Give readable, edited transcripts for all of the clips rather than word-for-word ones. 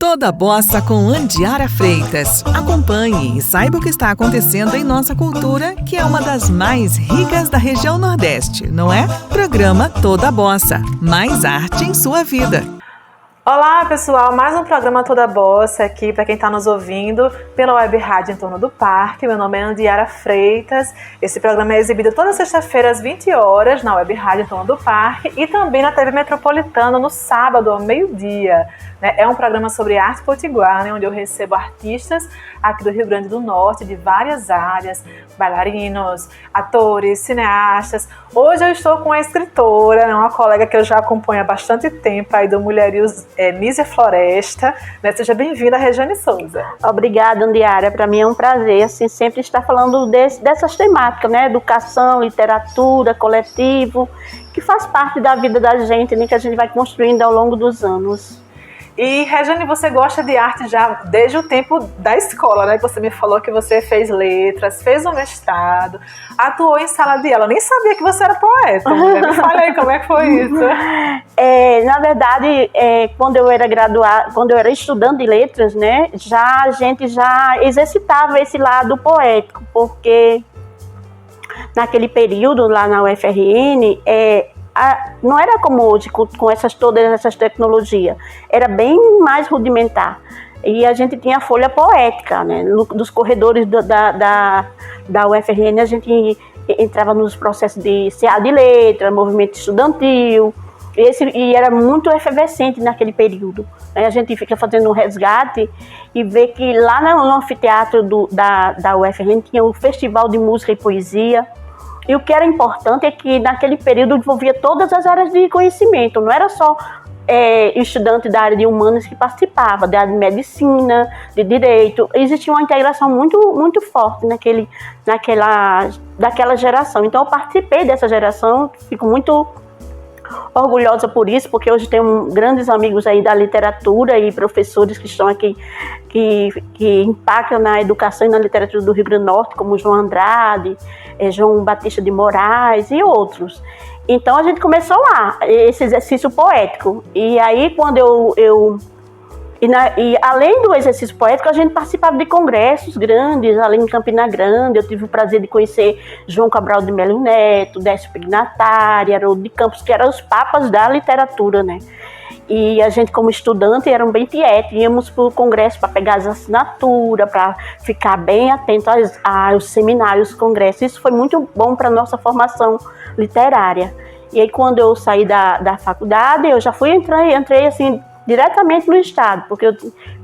Toda Bossa com Andiara Freitas. Acompanhe e saiba o que está acontecendo em nossa cultura, que é uma das mais ricas da região Nordeste, não é? Programa Toda Bossa. Mais arte em sua vida. Olá pessoal, mais um programa Toda Bossa aqui para quem está nos ouvindo pela Web Rádio em Torno do Parque. Meu nome é Andiara Freitas. Esse programa é exibido toda sexta-feira às 20 horas na Web Rádio em Torno do Parque e também na TV Metropolitana no sábado ao meio-dia. É um programa sobre arte potiguar, onde eu recebo artistas aqui do Rio Grande do Norte, de várias áreas, bailarinos, atores, cineastas. Hoje eu estou com a escritora, uma colega que eu já acompanho há bastante tempo, aí do Mulheril's, Nízia Floresta. Seja bem-vinda, Regiane Souza. Obrigada, Andiara. Para mim é um prazer, assim, sempre estar falando dessas temáticas, educação, literatura, coletivo, que faz parte da vida da gente, que a gente vai construindo ao longo dos anos. E, Regiane, você gosta de arte já desde o tempo da escola, Você me falou que você fez letras, fez um mestrado, atuou em sala de aula. Eu nem sabia que você era poeta, mulher. Me fala aí, como é que foi isso? Na verdade, quando eu era graduada, quando eu era estudante de letras, a gente já exercitava esse lado poético, porque naquele período lá na UFRN, não era como hoje, com todas essas tecnologias, era bem mais rudimentar. E a gente tinha a folha poética, dos corredores da UFRN, a gente entrava nos processos de CA de letra, movimento estudantil, e era muito efervescente naquele período. A gente fica fazendo um resgate e vê que lá no anfiteatro da UFRN tinha o Festival de Música e Poesia. E o que era importante é que naquele período envolvia todas as áreas de conhecimento, não era só estudante da área de humanas que participava, da área de medicina, de direito. Existia uma integração muito, muito forte daquela geração. Então eu participei dessa geração, fico muito orgulhosa por isso, porque hoje tenho grandes amigos aí da literatura e professores que estão aqui, que impactam na educação e na literatura do Rio Grande do Norte, como João Andrade, João Batista de Moraes e outros. Então a gente começou lá, esse exercício poético. E aí quando e além do exercício poético, a gente participava de congressos grandes, ali em Campina Grande. Eu tive o prazer de conhecer João Cabral de Melo Neto, Décio Pignatari, Haroldo de Campos, que eram os papas da literatura, E a gente, como estudante, eram bem tietes, íamos para o congresso para pegar as assinaturas, para ficar bem atento aos seminários, congressos. Isso foi muito bom para a nossa formação literária. E aí, quando eu saí da faculdade, eu já entrei assim, diretamente no Estado, porque eu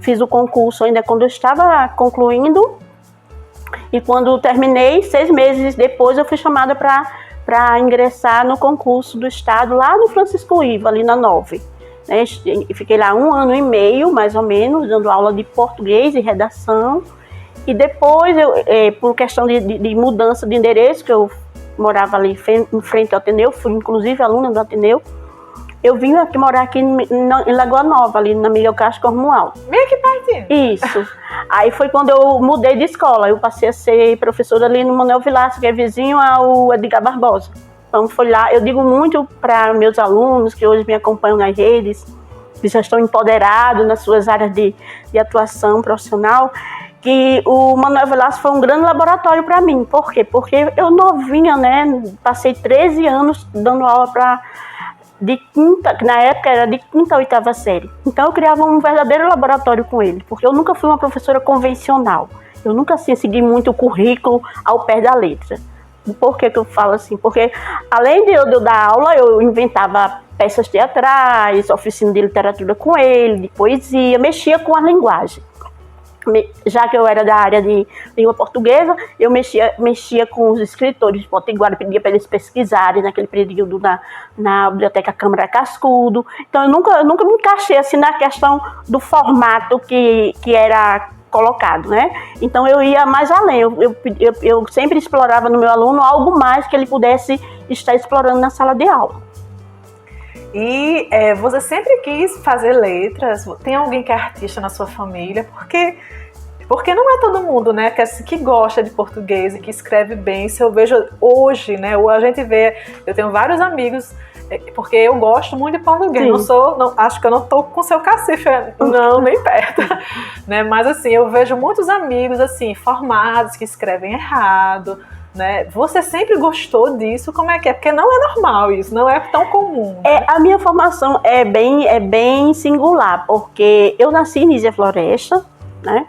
fiz o concurso ainda quando eu estava concluindo, e quando terminei, 6 meses depois, eu fui chamada para ingressar no concurso do Estado, lá no Francisco Ivo, ali na 9. Fiquei lá 1 ano e meio, mais ou menos, dando aula de português e redação, e depois, por questão de mudança de endereço, que eu morava ali em frente ao Ateneu, fui inclusive aluna do Ateneu, eu vim morar aqui em Lagoa Nova, ali na Miguel Castro Romualdo. Bem aqui pertinho. Isso. Aí foi quando eu mudei de escola. Eu passei a ser professora ali no Manuel Vilaça, que é vizinho ao Edgar Barbosa. Então foi lá. Eu digo muito para meus alunos que hoje me acompanham nas redes, que já estão empoderados nas suas áreas de atuação profissional, que o Manuel Vilaça foi um grande laboratório para mim. Por quê? Porque eu novinha, passei 13 anos dando aula de quinta, que na época era de 5ª a 8ª série. Então eu criava um verdadeiro laboratório com ele, porque eu nunca fui uma professora convencional. Eu nunca segui muito o currículo ao pé da letra. Por que eu falo assim? Porque além de eu dar aula, eu inventava peças teatrais, oficina de literatura com ele, de poesia, mexia com a linguagem. Já que eu era da área de língua portuguesa, eu mexia com os escritores de potiguar, pedia para eles pesquisarem naquele período na Biblioteca Câmara Cascudo. Então eu nunca me encaixei assim na questão do formato que era colocado, Então eu ia mais além, eu sempre explorava no meu aluno algo mais que ele pudesse estar explorando na sala de aula. E você sempre quis fazer letras? Tem alguém que é artista na sua família? Porque não é todo mundo, que gosta de português e que escreve bem. Se eu vejo hoje, a gente vê, eu tenho vários amigos Porque eu gosto muito de português. Acho que eu não tô com seu cacife, não, nem perto. Né? Mas assim, eu vejo muitos amigos assim, formados, que escrevem errado. Né? Você sempre gostou disso? Como é que é? Porque não é normal isso, não é tão comum. Né? A minha formação é bem singular, porque eu nasci em Nísia Floresta, né?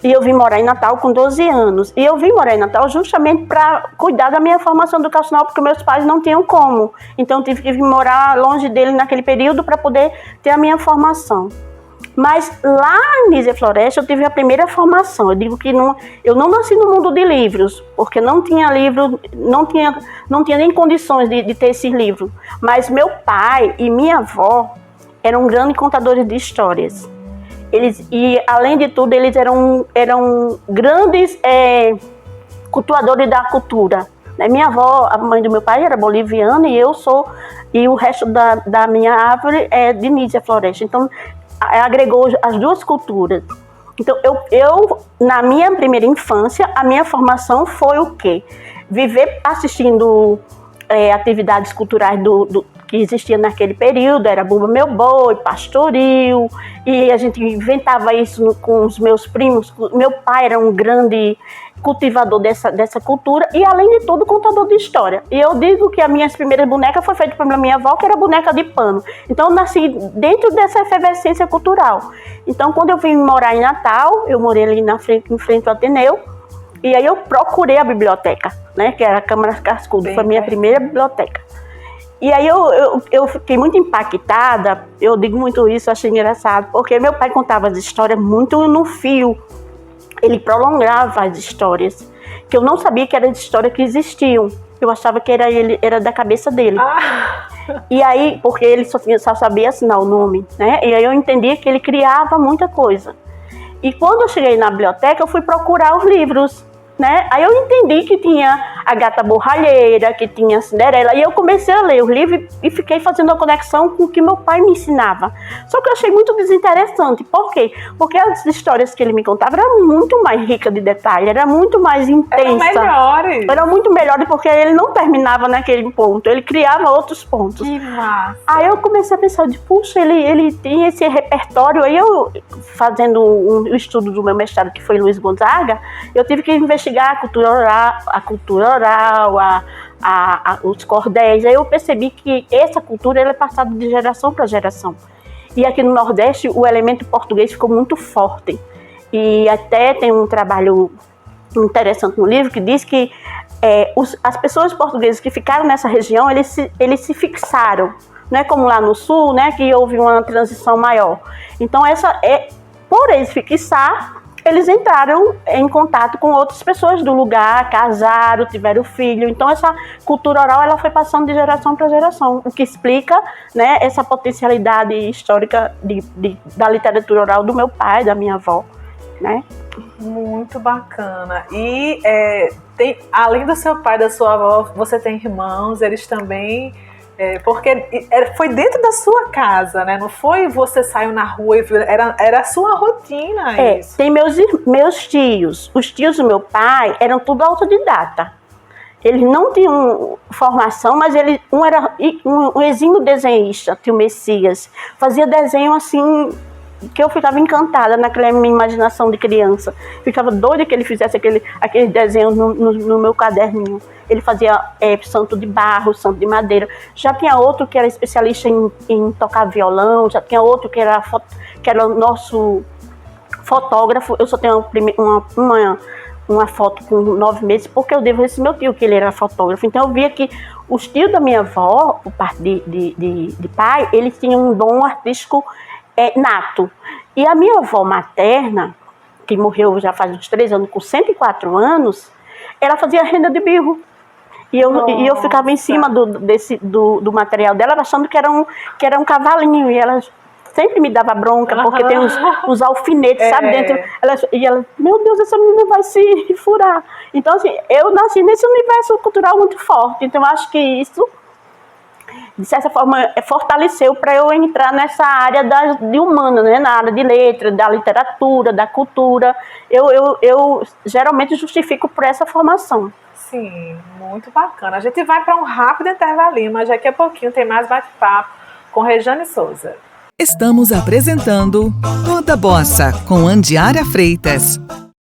E eu vim morar em Natal com 12 anos. E eu vim morar em Natal justamente para cuidar da minha formação educacional, porque meus pais não tinham como. Então eu tive que vir morar longe dele naquele período para poder ter a minha formação. Mas lá em Nísia Floresta eu tive a primeira formação. Eu digo que eu não nasci no mundo de livros, porque não tinha livro, não tinha nem condições de ter esses livros. Mas meu pai e minha avó eram grandes contadores de histórias. E além de tudo, eles eram grandes cultuadores da cultura. Minha avó, a mãe do meu pai, era boliviana e o resto da minha árvore é de Nísia Floresta. Então, agregou as duas culturas. Então, eu na minha primeira infância, a minha formação foi o quê? Viver assistindo atividades culturais que existia naquele período, era Bumba Meu Boi, Pastoril, e a gente inventava isso com os meus primos. Meu pai era um grande cultivador dessa cultura e, além de tudo, contador de história. E eu digo que as minhas primeiras bonecas foi feita pela minha avó, que era boneca de pano. Então, eu nasci dentro dessa efervescência cultural. Então, quando eu vim morar em Natal, eu morei ali em frente ao Ateneu, e aí eu procurei a biblioteca, né, que era a Câmara Cascudo, foi a minha primeira biblioteca. E aí eu fiquei muito impactada, eu digo muito isso, achei engraçado, porque meu pai contava as histórias muito no fio. Ele prolongava as histórias, que eu não sabia que eram histórias que existiam. Eu achava que era da cabeça dele. E aí, porque ele só sabia assinar o nome, né? E aí eu entendia que ele criava muita coisa. E quando eu cheguei na biblioteca, eu fui procurar os livros, né? Aí eu entendi que tinha a Gata Borralheira, que tinha a Cinderela, e eu comecei a ler os livros e fiquei fazendo a conexão com o que meu pai me ensinava. Só que eu achei muito desinteressante. Por quê? Porque as histórias que ele me contava eram muito mais ricas de detalhe, era muito mais intensa. Eram muito melhores, porque ele não terminava naquele ponto, ele criava outros pontos. Que massa! Aí eu comecei a pensar, puxa, ele tem esse repertório. Aí eu, fazendo um estudo do meu mestrado, que foi Luiz Gonzaga, eu tive que investigar a cultura oral, os cordéis. Aí eu percebi que essa cultura é passada de geração para geração. E aqui no Nordeste o elemento português ficou muito forte. E até tem um trabalho interessante no livro que diz que as pessoas portuguesas que ficaram nessa região, eles se fixaram. Não é como lá no Sul, né, que houve uma transição maior. Então, por eles fixar, eles entraram em contato com outras pessoas do lugar, casaram, tiveram filho. Então, essa cultura oral ela foi passando de geração para geração, o que explica, né, essa potencialidade histórica da literatura oral do meu pai, da minha avó, né? Muito bacana. E além do seu pai e da sua avó, você tem irmãos, eles também... porque foi dentro da sua casa, né? Não foi você saiu na rua e viu, era a sua rotina isso. Tem meus tios. Os tios do meu pai eram tudo autodidata. Eles não tinham formação, mas um era um exímio desenhista, tio Messias. Fazia desenho assim, que eu ficava encantada naquela minha imaginação de criança. Ficava doida que ele fizesse aquele desenho no meu caderninho. Ele fazia santo de barro, santo de madeira. Já tinha outro que era especialista em tocar violão, já tinha outro que era o nosso fotógrafo. Eu só tenho uma foto com 9 meses, porque eu devo a esse meu tio, que ele era fotógrafo. Então eu via que os tios da minha avó, por parte de pai, eles tinham um dom artístico nato. E a minha avó materna, que morreu já faz uns 3 anos, com 104 anos, ela fazia renda de birro. E eu ficava em cima do material dela, achando que era um cavalinho. E ela sempre me dava bronca, porque tem uns alfinetes, sabe, dentro. Ela, meu Deus, essa menina vai se furar. Então, assim, eu nasci nesse universo cultural muito forte. Então, eu acho que isso, de certa forma, fortaleceu para eu entrar nessa área de humana, né? Na área de letra, da literatura, da cultura. Eu geralmente justifico por essa formação. Sim, muito bacana. A gente vai para um rápido intervalinho, mas daqui a pouquinho tem mais bate-papo com Rejane Souza. Estamos apresentando Toda Bossa com Andiara Freitas.